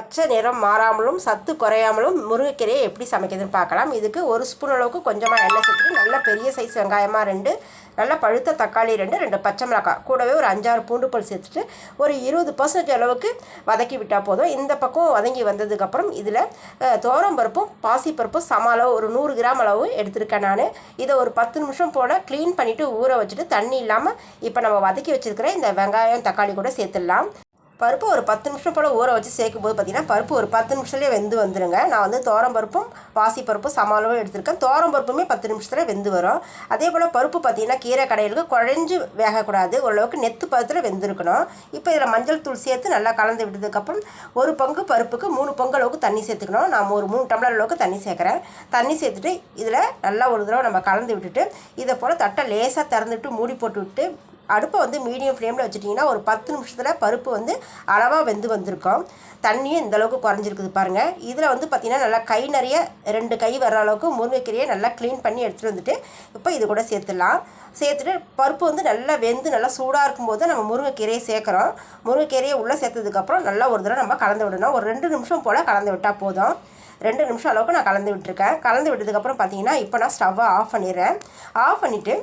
பச்சை நிறம் மாறாமலும் சத்து குறையாமலும் முருங்கைக்கீரையை எப்படி சமைக்கிறதுன்னு பார்க்கலாம். இதுக்கு ஒரு ஸ்பூன் அளவுக்கு கொஞ்சமாக எண்ணெய் சேர்த்துட்டு நல்ல பெரிய சைஸ் வெங்காயமாக 2, நல்லா பழுத்த தக்காளி 2 பச்சை மிளகாய் கூடவே ஒரு 5-6 பூண்டு பல் சேர்த்துட்டு ஒரு 20% அளவுக்கு வதக்கி விட்டால் போதும். இந்த பக்கம் வதங்கி வந்ததுக்கப்புறம் இதில் துவரம்பருப்பும் பாசிப்பருப்பும் சம அளவு ஒரு 100 கிராம் அளவு எடுத்திருக்கேன். நான் இதை ஒரு 10 நிமிஷம் போல் க்ளீன் பண்ணிவிட்டு ஊற வச்சுட்டு தண்ணி இல்லாமல் இப்போ நம்ம வதக்கி வச்சுருக்கிற இந்த வெங்காயம் தக்காளி கூட சேர்த்துடலாம். பருப்பு ஒரு 10 நிமிஷம் போல் ஊற வச்சு சேர்க்கும்போது பார்த்திங்கன்னா பருப்பு ஒரு 10 நிமிஷத்துலேயே வெந்து வந்துடுங்க. நான் வந்து துவரம்பருப்பும் பாசிப்பருப்பும் சம அளவு எடுத்திருக்கேன். துவரம்பருப்புமே 10 நிமிஷத்தில் வெந்து வரும். அதே போல் பருப்பு பார்த்திங்கன்னா கீரை கடையிலுக்கு குழஞ்சி வேகக்கூடாது, ஓரளவுக்கு நெத்து பதத்தில் வெந்திருக்கணும். இப்போ இதில் மஞ்சள் தூள் சேர்த்து நல்லா கலந்து விட்டதுக்கப்புறம் ஒரு பங்கு பருப்புக்கு 3 பங்கு அளவுக்கு தண்ணி சேர்த்துக்கணும். நான் ஒரு 3 டம்ளர் அளவுக்கு தண்ணி சேர்க்குறேன். தண்ணி சேர்த்துட்டு இதில் நல்லா ஒரு தடவை நம்ம கலந்து விட்டுட்டு இதை போல் தட்டை லேசாக திறந்துட்டு மூடி போட்டு விட்டு அடுப்பை வந்து மீடியம் ஃப்ளேமில் வச்சுட்டிங்கன்னா ஒரு 10 நிமிஷத்தில் பருப்பு வந்து அளவாக வெந்து வந்திருக்கும். தண்ணியும் இந்தளவுக்கு குறைஞ்சிருக்குது பாருங்கள். இதில் வந்து பார்த்திங்கன்னா நல்லா கை நிறைய 2 கை வர அளவுக்கு முருங்கைக்கீரையை நல்லா க்ளீன் பண்ணி எடுத்துகிட்டு வந்துட்டு இப்போ இது கூட சேர்த்துடலாம். சேர்த்துட்டு பருப்பு வந்து நல்லா வெந்து நல்லா சூடாக இருக்கும்போது நம்ம முருங்கைக்கீரையை சேர்க்குறோம். முருங்கைக்கீரையை உள்ளே சேர்த்ததுக்கப்புறம் நல்லா ஒரு தடவை நம்ம கலந்து விடணும். ஒரு 2 நிமிஷம் போல் கலந்து விட்டால் போதும். 2 நிமிஷம் அளவுக்கு நான் கலந்து விட்டுருக்கேன். கலந்து விட்டதுக்கப்புறம் பார்த்திங்கன்னா இப்போ நான் ஸ்டவ்வை ஆஃப் பண்ணிடுறேன். ஆஃப் பண்ணிவிட்டு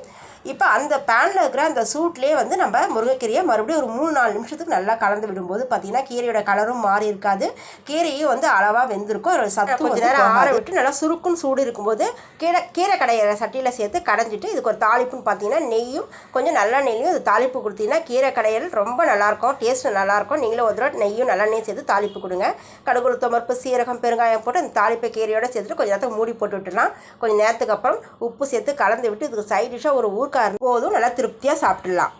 இப்போ அந்த பேனில் இருக்கிற அந்த சூட்லேயே வந்து நம்ம முருங்கைக்கீரையை மறுபடியும் ஒரு 3-4 நிமிஷத்துக்கு நல்லா கலந்து விடும்போது பார்த்திங்கன்னா கீரையோட கலரும் மாறி இருக்காது, கீரையும் வந்து அளவாக வெந்திருக்கும். சத்து கொஞ்சம் நேரம் ஆற விட்டு நல்லா சுருக்குன்னு சூடு இருக்கும்போது கீரை கடையிற சட்டியில் சேர்த்து கடைஞ்சிட்டு இதுக்கு ஒரு தாளிப்புன்னு பார்த்திங்கன்னா நெய்யும் கொஞ்சம் நல்லெண்ணெய்லையும் இது தாளிப்பு கொடுத்தீங்கன்னா கீரை கடையில் ரொம்ப நல்லாயிருக்கும், டேஸ்ட்டு நல்லாயிருக்கும். நீங்களும் ஒரு தடவை நெய்யும் நல்லெண்ணெயும் சேர்த்து தாளிப்பு கொடுங்க. கடுகு, உளுத்தம் பருப்பு, சீரகம், பெருங்காயம் போட்டு அந்த தாளிப்பை கீரையோடு சேர்த்துட்டு கொஞ்சம் நேரத்துக்கு மூடி போட்டு விட்டுலாம். கொஞ்சம் நேரத்துக்கு அப்புறம் உப்பு சேர்த்து கலந்து விட்டு இதுக்கு சைட் டிஷ்ஷாக ஒரு ஊறுகாய் போதும், நல்லா திருப்தியாக சாப்பிட்டுடலாம்.